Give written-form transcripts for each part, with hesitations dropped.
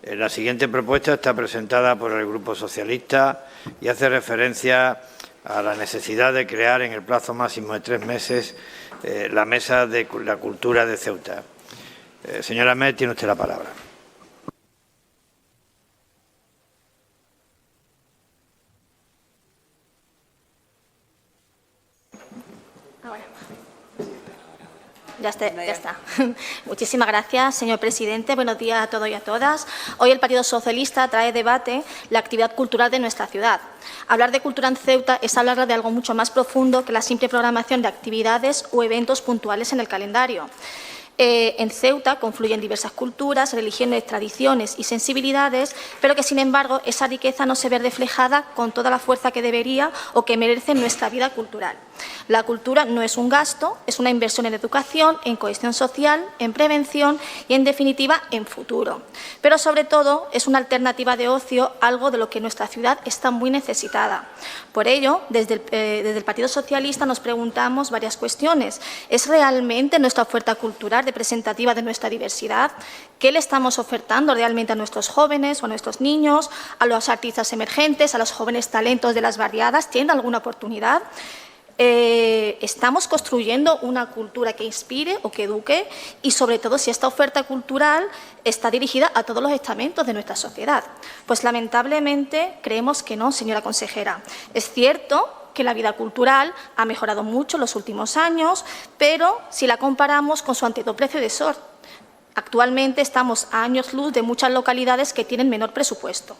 La siguiente propuesta está presentada por el Grupo Socialista y hace referencia a la necesidad de crear en el plazo máximo de 3 meses la Mesa de la Cultura de Ceuta. Señora Met, tiene usted la palabra. Ya está. Muchísimas gracias, señor presidente. Buenos días a todos y a todas. Hoy el Partido Socialista trae a debate la actividad cultural de nuestra ciudad. Hablar de cultura en Ceuta es hablar de algo mucho más profundo que la simple programación de actividades o eventos puntuales en el calendario. En Ceuta confluyen diversas culturas, religiones, tradiciones y sensibilidades, pero que, sin embargo, esa riqueza no se ve reflejada con toda la fuerza que debería o que merece en nuestra vida cultural. La cultura no es un gasto, es una inversión en educación, en cohesión social, en prevención y, en definitiva, en futuro. Pero, sobre todo, es una alternativa de ocio, algo de lo que nuestra ciudad está muy necesitada. Por ello, desde el Partido Socialista nos preguntamos varias cuestiones. ¿Es realmente nuestra oferta cultural representativa de nuestra diversidad? ¿Qué le estamos ofertando realmente a nuestros jóvenes o a nuestros niños, a los artistas emergentes, a los jóvenes talentos de las barriadas? ¿Tienen alguna oportunidad? ¿Estamos construyendo una cultura que inspire o que eduque? Y, sobre todo, si esta oferta cultural está dirigida a todos los estamentos de nuestra sociedad. Pues, lamentablemente, creemos que no, señora consejera. Es cierto que la vida cultural ha mejorado mucho en los últimos años, pero si la comparamos con su antiguo predecesor, actualmente estamos a años luz de muchas localidades que tienen menor presupuesto.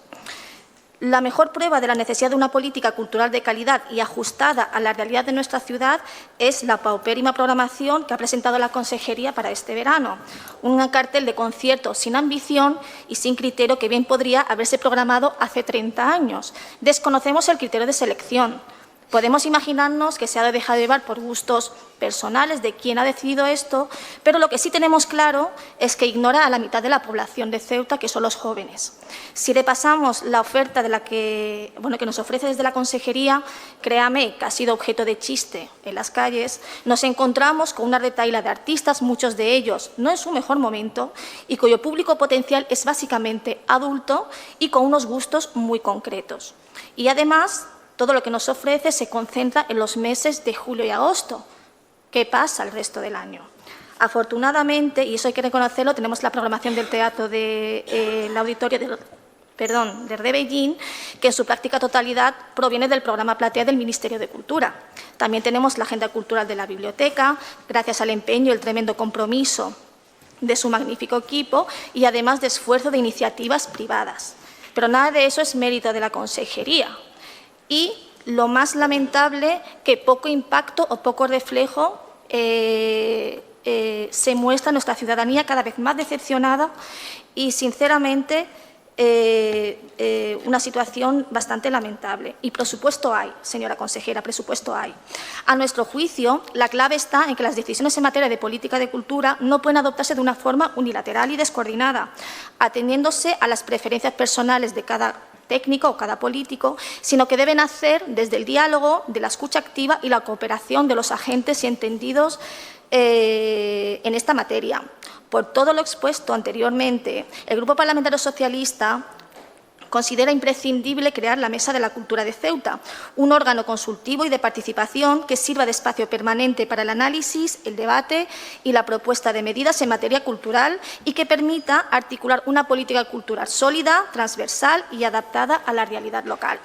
La mejor prueba de la necesidad de una política cultural de calidad y ajustada a la realidad de nuestra ciudad es la paupérrima programación que ha presentado la Consejería para este verano. Un cartel de conciertos sin ambición y sin criterio que bien podría haberse programado hace 30 años. Desconocemos el criterio de selección. Podemos imaginarnos que se ha dejado llevar por gustos personales de quien ha decidido esto, pero lo que sí tenemos claro es que ignora a la mitad de la población de Ceuta, que son los jóvenes. Si repasamos la oferta que nos ofrece desde la Consejería, créame que ha sido objeto de chiste en las calles, nos encontramos con una retahíla de artistas, muchos de ellos no en su mejor momento, y cuyo público potencial es básicamente adulto y con unos gustos muy concretos. Y además, todo lo que nos ofrece se concentra en los meses de julio y agosto. ¿Qué pasa el resto del año? Afortunadamente, y eso hay que reconocerlo, tenemos la programación del teatro del auditorio de Rebellín, que en su práctica totalidad proviene del programa Platea del Ministerio de Cultura. También tenemos la agenda cultural de la biblioteca, gracias al empeño y el tremendo compromiso de su magnífico equipo y además de esfuerzo de iniciativas privadas. Pero nada de eso es mérito de la Consejería. Y lo más lamentable, que poco impacto o poco reflejo se muestra en nuestra ciudadanía cada vez más decepcionada y, sinceramente, una situación bastante lamentable. Y presupuesto hay, señora consejera, presupuesto hay. A nuestro juicio, la clave está en que las decisiones en materia de política de cultura no pueden adoptarse de una forma unilateral y descoordinada, atendiéndose a las preferencias personales de cada técnico o cada político, sino que deben hacer desde el diálogo, de la escucha activa y la cooperación de los agentes y entendidos en esta materia. Por todo lo expuesto anteriormente, el Grupo Parlamentario Socialista considera imprescindible crear la Mesa de la Cultura de Ceuta, un órgano consultivo y de participación que sirva de espacio permanente para el análisis, el debate y la propuesta de medidas en materia cultural y que permita articular una política cultural sólida, transversal y adaptada a la realidad local.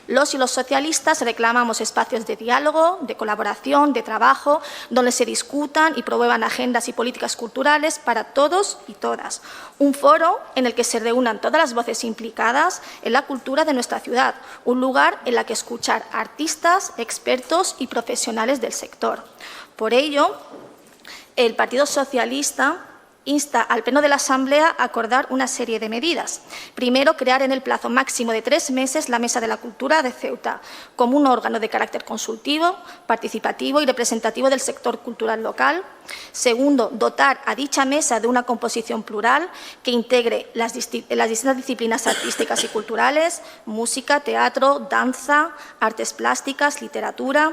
Los y los socialistas reclamamos espacios de diálogo, de colaboración, de trabajo, donde se discutan y promuevan agendas y políticas culturales para todos y todas. Un foro en el que se reúnan todas las voces implicadas en la cultura de nuestra ciudad, un lugar en el que escuchar a artistas, expertos y profesionales del sector. Por ello, el Partido Socialista insta al Pleno de la Asamblea a acordar una serie de medidas. Primero, crear en el plazo máximo de 3 meses la Mesa de la Cultura de Ceuta, como un órgano de carácter consultivo, participativo y representativo del sector cultural local. Segundo, dotar a dicha mesa de una composición plural que integre las distintas disciplinas artísticas y culturales, música, teatro, danza, artes plásticas, literatura,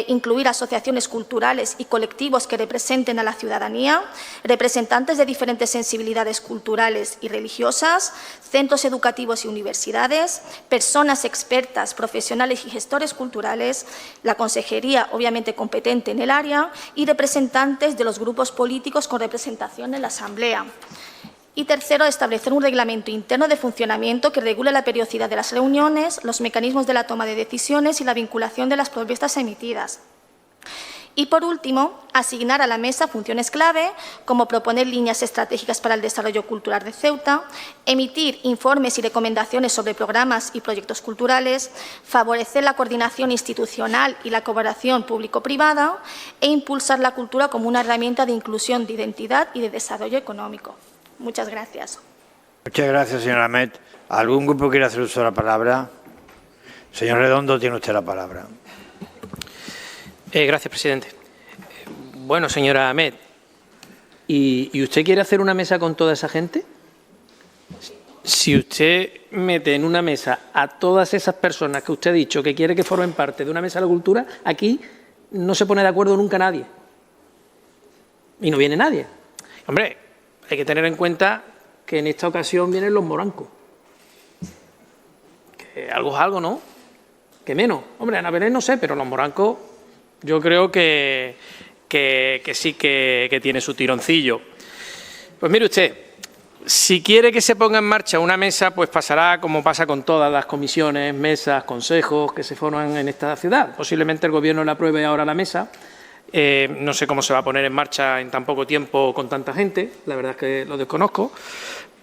incluir asociaciones culturales y colectivos que representen a la ciudadanía, representantes de diferentes sensibilidades culturales y religiosas, centros educativos y universidades, personas expertas, profesionales y gestores culturales, la consejería obviamente competente en el área y representantes de los grupos políticos con representación en la Asamblea. Y tercero, establecer un reglamento interno de funcionamiento que regule la periodicidad de las reuniones, los mecanismos de la toma de decisiones y la vinculación de las propuestas emitidas. Y, por último, asignar a la mesa funciones clave, como proponer líneas estratégicas para el desarrollo cultural de Ceuta, emitir informes y recomendaciones sobre programas y proyectos culturales, favorecer la coordinación institucional y la colaboración público-privada e impulsar la cultura como una herramienta de inclusión, de identidad y de desarrollo económico. Muchas gracias. Muchas gracias, señora Amet. ¿Algún grupo quiere hacer uso de la palabra? Señor Redondo, tiene usted la palabra. Gracias, presidente. Bueno, señora Amet, ¿y usted quiere hacer una mesa con toda esa gente? Si usted mete en una mesa a todas esas personas que usted ha dicho que quiere que formen parte de una mesa de la cultura, aquí no se pone de acuerdo nunca nadie. Y no viene nadie. Hombre, hay que tener en cuenta que en esta ocasión vienen los morancos. Que algo es algo, ¿no? Que menos. Hombre, Ana Belén no sé, pero los morancos yo creo que sí que tiene su tironcillo. Pues mire usted, si quiere que se ponga en marcha una mesa, pues pasará como pasa con todas las comisiones, mesas, consejos que se forman en esta ciudad. Posiblemente el Gobierno le apruebe ahora la mesa. No sé cómo se va a poner en marcha en tan poco tiempo con tanta gente, la verdad es que lo desconozco,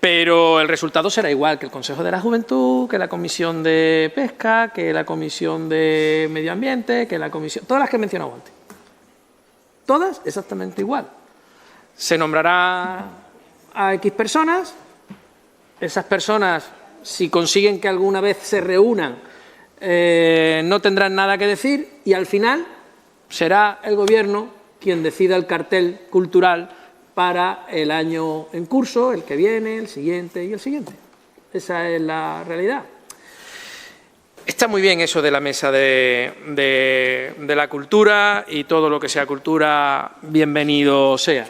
pero el resultado será igual que el Consejo de la Juventud, que la Comisión de Pesca, que la Comisión de Medio Ambiente, que la Comisión... Todas las que he mencionado antes. Todas exactamente igual. Se nombrará a X personas, esas personas, si consiguen que alguna vez se reúnan, no tendrán nada que decir y al final será el Gobierno quien decida el cartel cultural para el año en curso, el que viene, el siguiente y el siguiente. Esa es la realidad. Está muy bien eso de la mesa de la cultura y todo lo que sea cultura, bienvenido sea.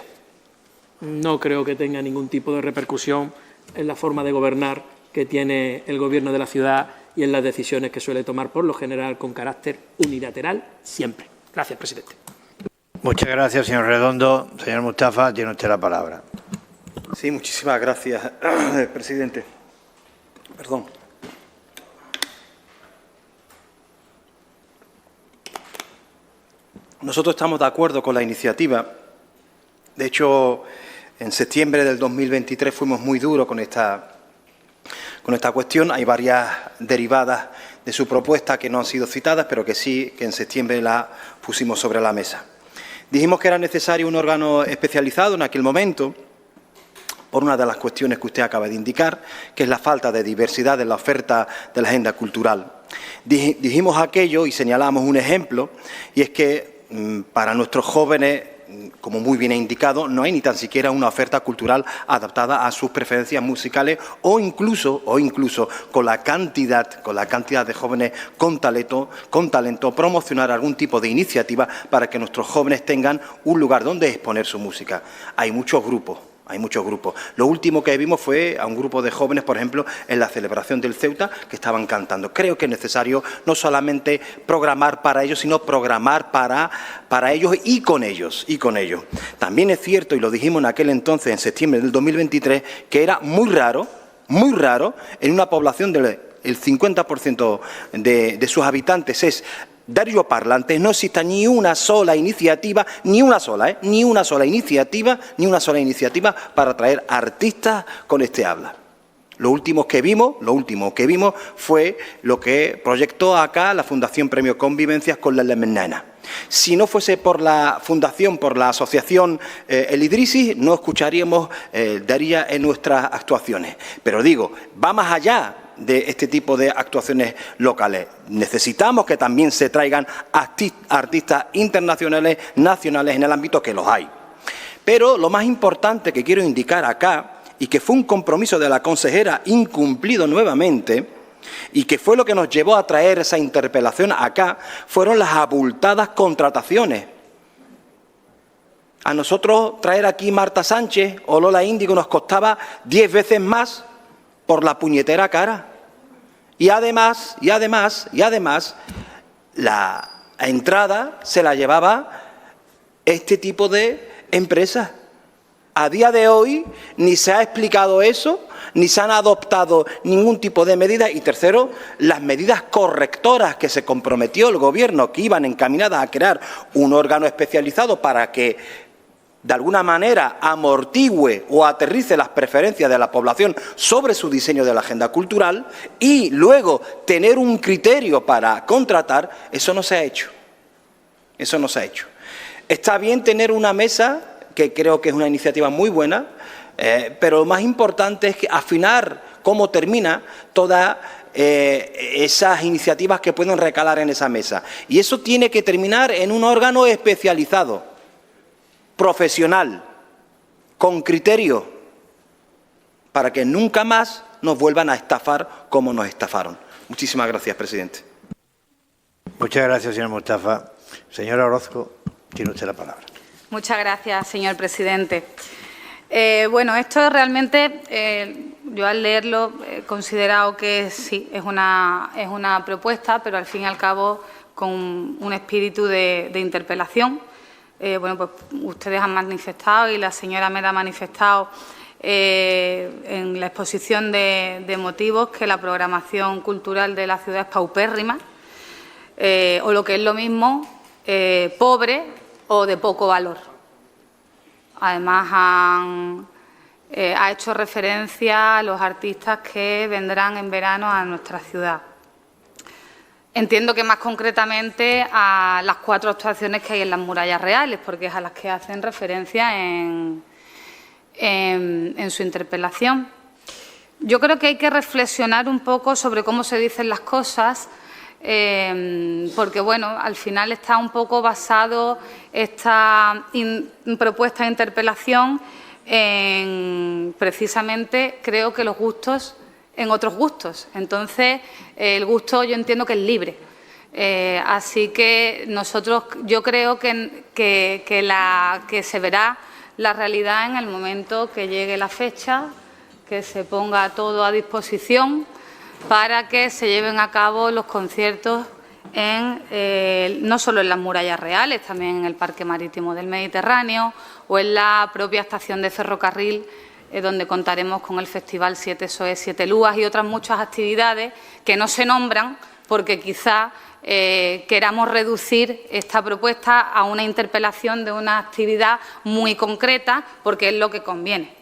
No creo que tenga ningún tipo de repercusión en la forma de gobernar que tiene el Gobierno de la ciudad y en las decisiones que suele tomar por lo general con carácter unilateral siempre. Gracias, presidente. Muchas gracias, señor Redondo. Señor Mustafa, tiene usted la palabra. Sí, muchísimas gracias, presidente. Perdón. Nosotros estamos de acuerdo con la iniciativa. De hecho, en septiembre del 2023 fuimos muy duros con esta cuestión. Hay varias derivadas de su propuesta que no han sido citadas, pero que sí, que en septiembre la pusimos sobre la mesa. Dijimos que era necesario un órgano especializado en aquel momento, por una de las cuestiones que usted acaba de indicar, que es la falta de diversidad en la oferta de la agenda cultural. Dijimos aquello y señalamos un ejemplo, y es que para nuestros jóvenes, como muy bien ha indicado, no hay ni tan siquiera una oferta cultural adaptada a sus preferencias musicales o incluso con la cantidad de jóvenes con talento, promocionar algún tipo de iniciativa para que nuestros jóvenes tengan un lugar donde exponer su música. Hay muchos grupos. Lo último que vimos fue a un grupo de jóvenes, por ejemplo, en la celebración del Ceuta, que estaban cantando. Creo que es necesario no solamente programar para ellos, sino programar para ellos y con ellos. También es cierto, y lo dijimos en aquel entonces, en septiembre del 2023, que era muy raro, en una población del 50% de sus habitantes es darioparlantes, no exista ni una sola iniciativa, ni una sola iniciativa para traer artistas con este habla. Lo último que vimos fue lo que proyectó acá la Fundación Premio Convivencias con la Lemnana. Si no fuese por la Fundación, por la Asociación El Idrisi, no escucharíamos Daría en nuestras actuaciones. Pero digo, va más allá de este tipo de actuaciones locales. Necesitamos que también se traigan artistas internacionales, nacionales en el ámbito que los hay. Pero lo más importante que quiero indicar acá, y que fue un compromiso de la consejera incumplido nuevamente, y que fue lo que nos llevó a traer esa interpelación acá, fueron las abultadas contrataciones. A nosotros traer aquí Marta Sánchez o Lola Índigo nos costaba 10 veces más por la puñetera cara. Y además, la entrada se la llevaba este tipo de empresas. A día de hoy ni se ha explicado eso, ni se han adoptado ningún tipo de medida. Y tercero, las medidas correctoras que se comprometió el Gobierno, que iban encaminadas a crear un órgano especializado para que de alguna manera amortigüe o aterrice las preferencias de la población sobre su diseño de la agenda cultural y luego tener un criterio para contratar, eso no se ha hecho. Eso no se ha hecho. Está bien tener una mesa, que creo que es una iniciativa muy buena, pero lo más importante es que afinar cómo termina todas esas iniciativas que pueden recalar en esa mesa. Y eso tiene que terminar en un órgano especializado, profesional, con criterio, para que nunca más nos vuelvan a estafar como nos estafaron. Muchísimas gracias, presidente. Muchas gracias, señor Mustafa. Señora Orozco, tiene usted la palabra. Muchas gracias, señor presidente. Bueno, esto realmente, yo al leerlo he considerado que sí, es una propuesta, pero al fin y al cabo con un espíritu de interpelación. Bueno, pues ustedes han manifestado y la señora Meda ha manifestado en la exposición de motivos que la programación cultural de la ciudad es paupérrima o lo que es lo mismo, pobre o de poco valor. Además, ha hecho referencia a los artistas que vendrán en verano a nuestra ciudad. Entiendo que más concretamente a las 4 actuaciones que hay en las murallas reales, porque es a las que hacen referencia en su interpelación. Yo creo que hay que reflexionar un poco sobre cómo se dicen las cosas, porque, bueno, al final está un poco basado esta propuesta de interpelación en, precisamente, creo que los gustos en otros gustos. Entonces, el gusto yo entiendo que es libre. Así que nosotros, yo creo que se verá la realidad en el momento que llegue la fecha, que se ponga todo a disposición para que se lleven a cabo los conciertos no solo en las murallas reales, también en el Parque Marítimo del Mediterráneo o en la propia estación de ferrocarril, donde contaremos con el Festival 7 Soes, 7 Lúas y otras muchas actividades que no se nombran porque quizá queramos reducir esta propuesta a una interpelación de una actividad muy concreta porque es lo que conviene.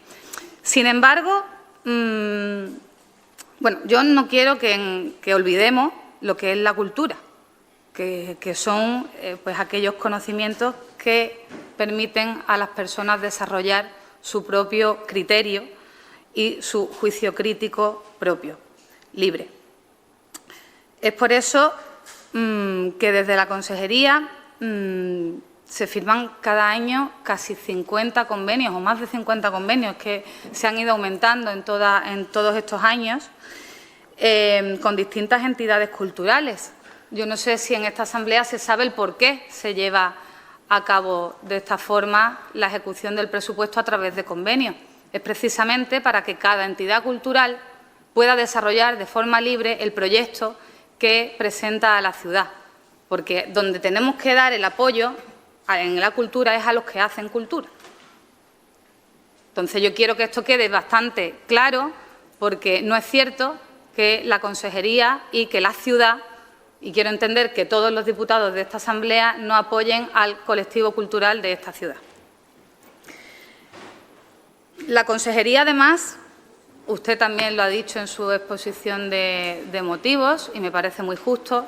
Sin embargo, bueno, yo no quiero que olvidemos lo que es la cultura, que son pues aquellos conocimientos que permiten a las personas desarrollar su propio criterio y su juicio crítico propio, libre. Es por eso que desde la Consejería se firman cada año casi 50 convenios o más de 50 convenios que se han ido aumentando en todos estos años con distintas entidades culturales. Yo no sé si en esta Asamblea se sabe el por qué se lleva a cabo de esta forma la ejecución del presupuesto a través de convenios. Es precisamente para que cada entidad cultural pueda desarrollar de forma libre el proyecto que presenta a la ciudad, porque donde tenemos que dar el apoyo en la cultura es a los que hacen cultura. Entonces, yo quiero que esto quede bastante claro, porque no es cierto que la Consejería y que la ciudad, y quiero entender que todos los diputados de esta Asamblea no apoyen al colectivo cultural de esta ciudad. La Consejería, además, usted también lo ha dicho en su exposición de motivos, y me parece muy justo,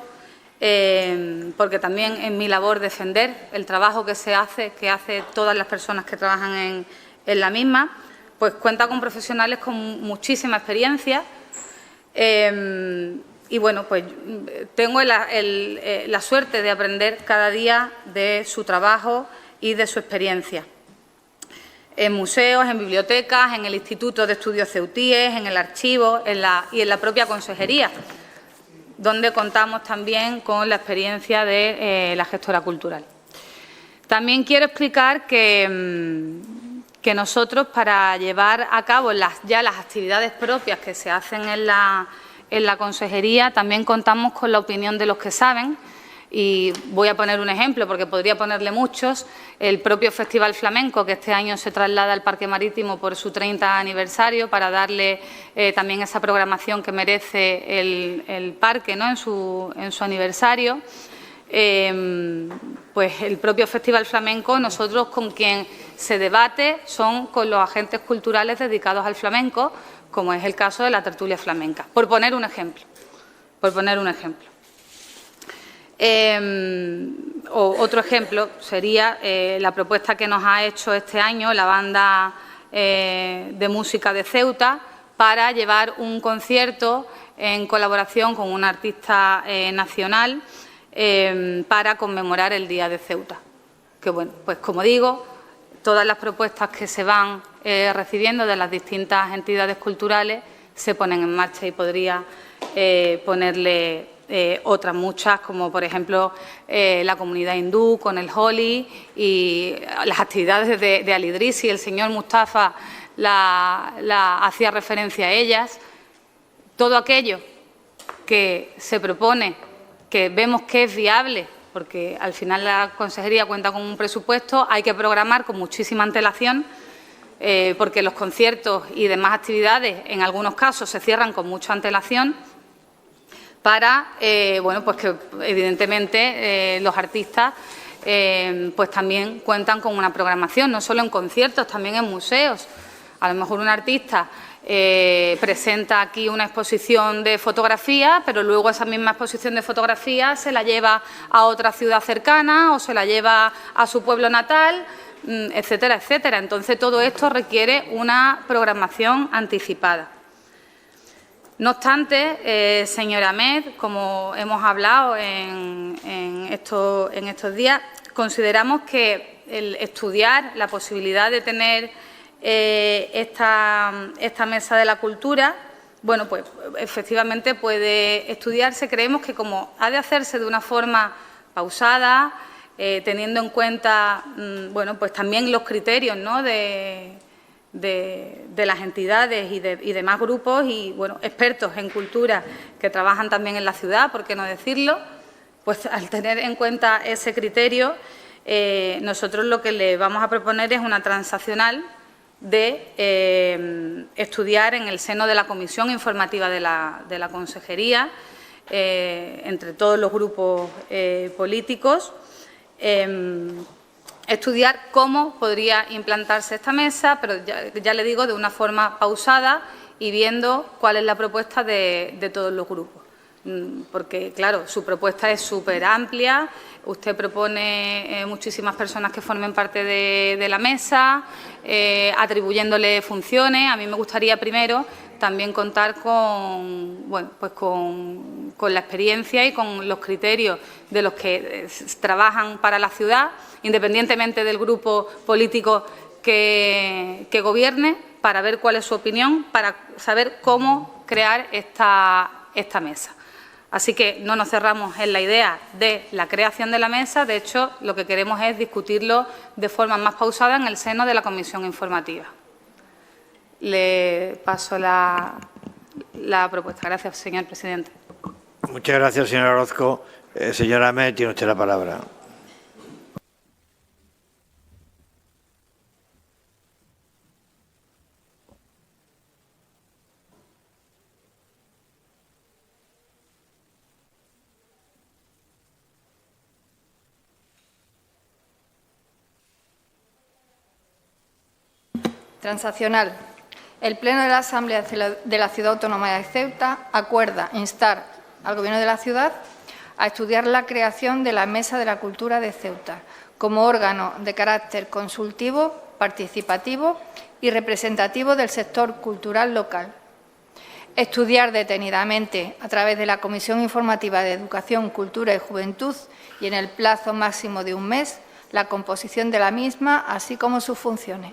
porque también es mi labor defender el trabajo que hace todas las personas que trabajan en la misma, pues cuenta con profesionales con muchísima experiencia. Y bueno, pues tengo la suerte de aprender cada día de su trabajo y de su experiencia. En museos, en bibliotecas, en el Instituto de Estudios Ceutíes, en el archivo y en la propia Consejería. donde contamos también con la experiencia de la gestora cultural. También quiero explicar que nosotros, para llevar a cabo ya las actividades propias que se hacen en la consejería, también contamos con la opinión de los que saben. Y voy a poner un ejemplo, porque podría ponerle muchos. El propio Festival Flamenco, que este año se traslada al Parque Marítimo por su 30 aniversario, para darle también esa programación que merece el parque, ¿no?, en su aniversario. Pues el propio Festival Flamenco, nosotros con quien se debate son con los agentes culturales dedicados al flamenco, como es el caso de la tertulia flamenca, por poner un ejemplo. Otro ejemplo sería la propuesta que nos ha hecho este año la banda de música de Ceuta para llevar un concierto en colaboración con un artista nacional para conmemorar el Día de Ceuta. Que bueno, pues como digo, todas las propuestas que se van recibiendo de las distintas entidades culturales se ponen en marcha, y podría ponerle otras muchas, como por ejemplo la comunidad hindú con el Holi y las actividades de Al-Idrisi. El señor Mustafa hacía referencia a ellas. Todo aquello que se propone, que vemos que es viable, porque al final la consejería cuenta con un presupuesto, hay que programar con muchísima antelación, porque los conciertos y demás actividades en algunos casos se cierran con mucha antelación, para bueno, pues que evidentemente los artistas pues también cuentan con una programación, no solo en conciertos, también en museos. A lo mejor un artista presenta aquí una exposición de fotografía, pero luego esa misma exposición de fotografía se la lleva a otra ciudad cercana o se la lleva a su pueblo natal, etcétera, etcétera. Entonces, todo esto requiere una programación anticipada. No obstante, señora Ahmed, como hemos hablado en estos días, consideramos que el estudiar la posibilidad de tener esta mesa de la cultura, bueno, pues efectivamente puede estudiarse. Creemos que, como ha de hacerse de una forma pausada, teniendo en cuenta bueno, pues también los criterios, ¿no?, de las entidades y demás grupos y bueno, expertos en cultura que trabajan también en la ciudad, ¿por qué no decirlo? Pues al tener en cuenta ese criterio, nosotros lo que le vamos a proponer es una transaccional de estudiar en el seno de la comisión informativa de la consejería, entre todos los grupos políticos, estudiar cómo podría implantarse esta mesa, pero ya le digo, de una forma pausada y viendo cuál es la propuesta de todos los grupos. Porque, claro, su propuesta es súper amplia, usted propone muchísimas personas que formen parte de la mesa, atribuyéndole funciones. A mí me gustaría primero también contar con, bueno, pues con la experiencia y con los criterios de los que trabajan para la ciudad, independientemente del grupo político que gobierne, para ver cuál es su opinión, para saber cómo crear esta mesa. Así que no nos cerramos en la idea de la creación de la mesa. De hecho, lo que queremos es discutirlo de forma más pausada en el seno de la comisión informativa. Le paso la propuesta. Gracias, señor presidente. Muchas gracias, señora Orozco. Señora Ahmed, tiene usted la palabra. Transaccional. El Pleno de la Asamblea de la Ciudad Autónoma de Ceuta acuerda instar al Gobierno de la ciudad a estudiar la creación de la Mesa de la Cultura de Ceuta como órgano de carácter consultivo, participativo y representativo del sector cultural local. Estudiar detenidamente, a través de la Comisión Informativa de Educación, Cultura y Juventud y en el plazo máximo de un mes, la composición de la misma, así como sus funciones.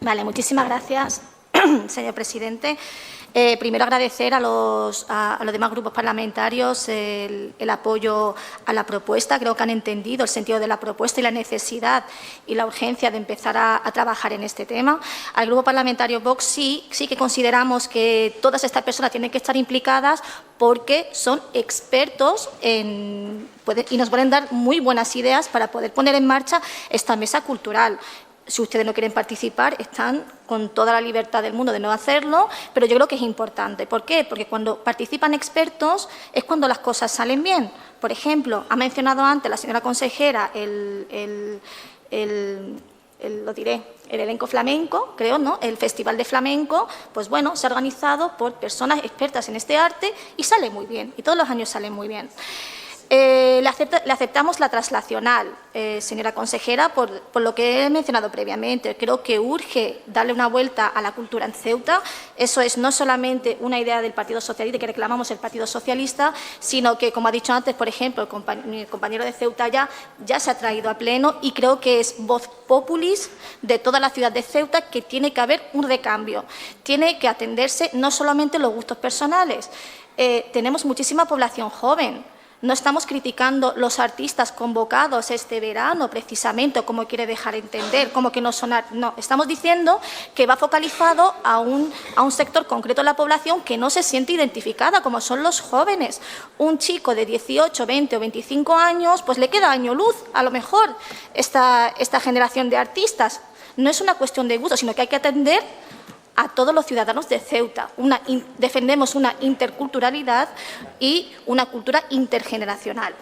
Vale, muchísimas gracias, señor presidente. Primero agradecer a los demás grupos parlamentarios el apoyo a la propuesta. Creo que han entendido el sentido de la propuesta y la necesidad y la urgencia de empezar a trabajar en este tema. Al Grupo Parlamentario Vox sí que consideramos que todas estas personas tienen que estar implicadas porque son expertos y nos pueden dar muy buenas ideas para poder poner en marcha esta mesa cultural. Si ustedes no quieren participar, están con toda la libertad del mundo de no hacerlo, pero yo creo que es importante. ¿Por qué? Porque cuando participan expertos es cuando las cosas salen bien. Por ejemplo, ha mencionado antes la señora consejera el elenco flamenco, creo, ¿no? El Festival de Flamenco, pues bueno, se ha organizado por personas expertas en este arte y sale muy bien, y todos los años salen muy bien. Le aceptamos la traslacional, señora consejera, por lo que he mencionado previamente. Creo que urge darle una vuelta a la cultura en Ceuta. Eso es no solamente una idea del Partido Socialista, que reclamamos el Partido Socialista, sino que, como ha dicho antes, por ejemplo, mi compañero de Ceuta ya se ha traído a pleno y creo que es voz populis de toda la ciudad de Ceuta que tiene que haber un recambio. Tiene que atenderse no solamente los gustos personales. Tenemos muchísima población joven. No estamos criticando los artistas convocados este verano, precisamente, como quiere dejar entender, como que no sonar. No, estamos diciendo que va focalizado a un sector concreto de la población que no se siente identificada, como son los jóvenes. Un chico de 18, 20 o 25 años, pues le queda año luz, a lo mejor, esta generación de artistas. No es una cuestión de gusto, sino que hay que atender a todos los ciudadanos de Ceuta. Defendemos una interculturalidad y una cultura intergeneracional.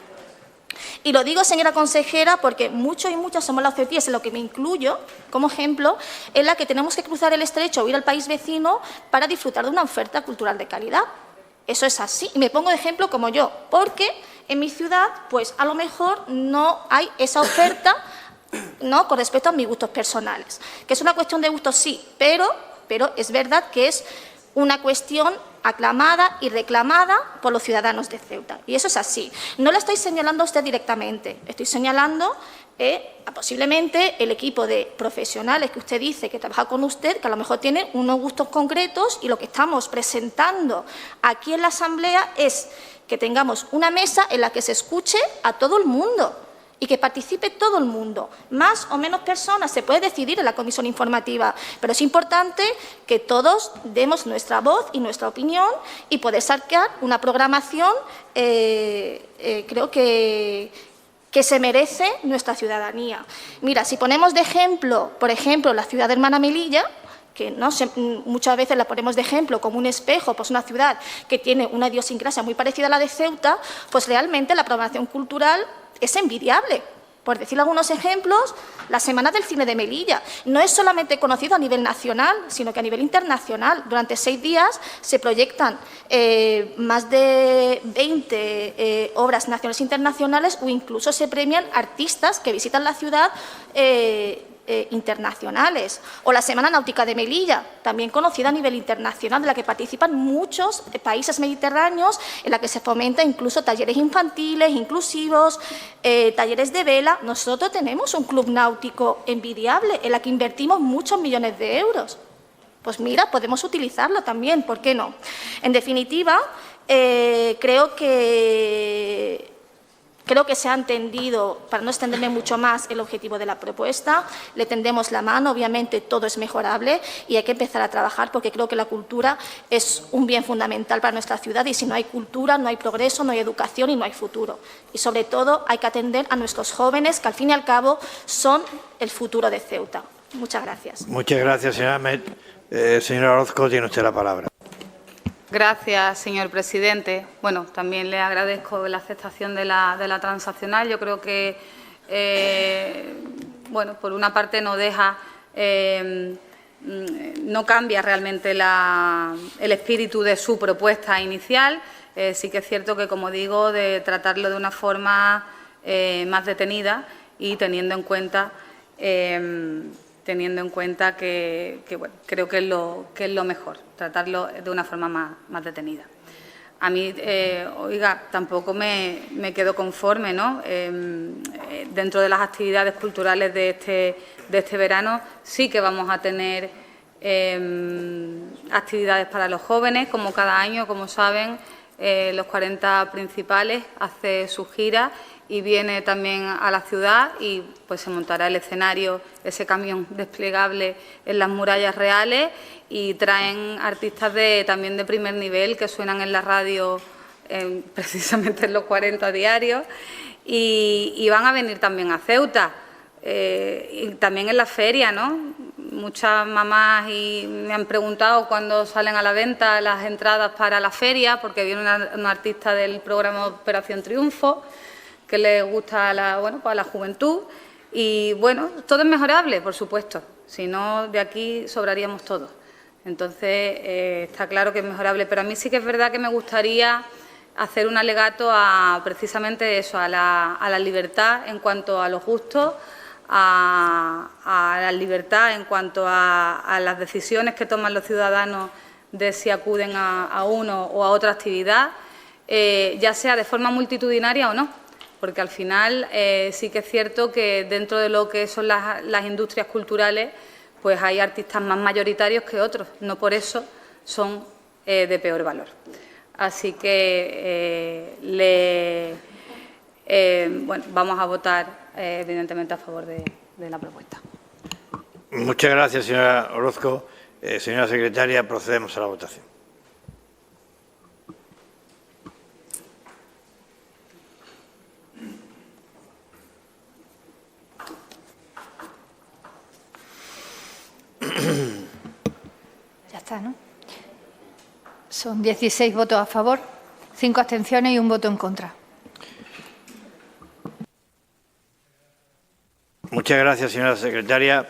Y lo digo, señora consejera, porque muchos y muchas somos las ceutíes, en lo que me incluyo como ejemplo, en la que tenemos que cruzar el estrecho o ir al país vecino para disfrutar de una oferta cultural de calidad. Eso es así. Y me pongo de ejemplo como yo, porque en mi ciudad, pues a lo mejor no hay esa oferta, ¿no?, con respecto a mis gustos personales. Que es una cuestión de gustos, sí, pero es verdad que es una cuestión aclamada y reclamada por los ciudadanos de Ceuta. Y eso es así. No la estoy señalando a usted directamente, estoy señalando posiblemente el equipo de profesionales que usted dice que trabaja con usted, que a lo mejor tienen unos gustos concretos, y lo que estamos presentando aquí en la Asamblea es que tengamos una mesa en la que se escuche a todo el mundo y que participe todo el mundo. Más o menos personas se puede decidir en la comisión informativa, pero es importante que todos demos nuestra voz y nuestra opinión y poder sacar una programación, creo que se merece nuestra ciudadanía. Mira, si ponemos de ejemplo, por ejemplo, la ciudad de Hermana Melilla, que muchas veces la ponemos de ejemplo como un espejo, pues una ciudad que tiene una idiosincrasia muy parecida a la de Ceuta, pues realmente la programación cultural es envidiable. Por decir algunos ejemplos, la Semana del Cine de Melilla no es solamente conocido a nivel nacional, sino que a nivel internacional. Durante 6 días se proyectan más de 20 obras nacionales e internacionales, o incluso se premian artistas que visitan la ciudad internacionales. O la Semana Náutica de Melilla, también conocida a nivel internacional, de la que participan muchos países mediterráneos, en la que se fomenta incluso talleres infantiles, inclusivos, talleres de vela. Nosotros tenemos un club náutico envidiable, en la que invertimos muchos millones de euros. Pues mira, podemos utilizarlo también, ¿por qué no? En definitiva, creo que se ha entendido, para no extenderme mucho más, el objetivo de la propuesta. Le tendemos la mano, obviamente todo es mejorable y hay que empezar a trabajar, porque creo que la cultura es un bien fundamental para nuestra ciudad, y si no hay cultura no hay progreso, no hay educación y no hay futuro. Y sobre todo hay que atender a nuestros jóvenes, que al fin y al cabo son el futuro de Ceuta. Muchas gracias. Muchas gracias, señora Met. Señora Orozco, tiene usted la palabra. Gracias, señor presidente. Bueno, también le agradezco la aceptación de la transaccional. Yo creo que, bueno, por una parte no deja, no cambia realmente el espíritu de su propuesta inicial. Sí que es cierto que, como digo, de tratarlo de una forma más detenida y teniendo en cuenta que bueno, creo que es lo mejor, tratarlo de una forma más detenida. A mí, oiga, tampoco me quedo conforme, ¿no? dentro de las actividades culturales de este verano sí que vamos a tener actividades para los jóvenes, como cada año, como saben, los 40 principales hace su gira y viene también a la ciudad y pues se montará el escenario, ese camión desplegable en las murallas reales y traen artistas también de primer nivel que suenan en la radio precisamente en los 40 diarios y van a venir también a Ceuta y también en la feria, ¿no? Muchas mamás me han preguntado cuándo salen a la venta las entradas para la feria, porque viene una artista del programa Operación Triunfo, que le gusta a la juventud. Y bueno, todo es mejorable, por supuesto. Si no, de aquí sobraríamos todos. Entonces, está claro que es mejorable. Pero a mí sí que es verdad que me gustaría hacer un alegato precisamente eso, a la libertad en cuanto a los gustos, a la libertad en cuanto a las decisiones que toman los ciudadanos de si acuden a uno o a otra actividad, ya sea de forma multitudinaria o no, porque al final sí que es cierto que dentro de lo que son las industrias culturales, pues hay artistas más mayoritarios que otros, no por eso son de peor valor. Así que vamos a votar evidentemente a favor de la propuesta. Muchas gracias, señora Orozco. Señora secretaria, procedemos a la votación. Ya está, ¿no? Son 16 votos a favor, 5 abstenciones y 1 voto en contra. Muchas gracias, señora secretaria.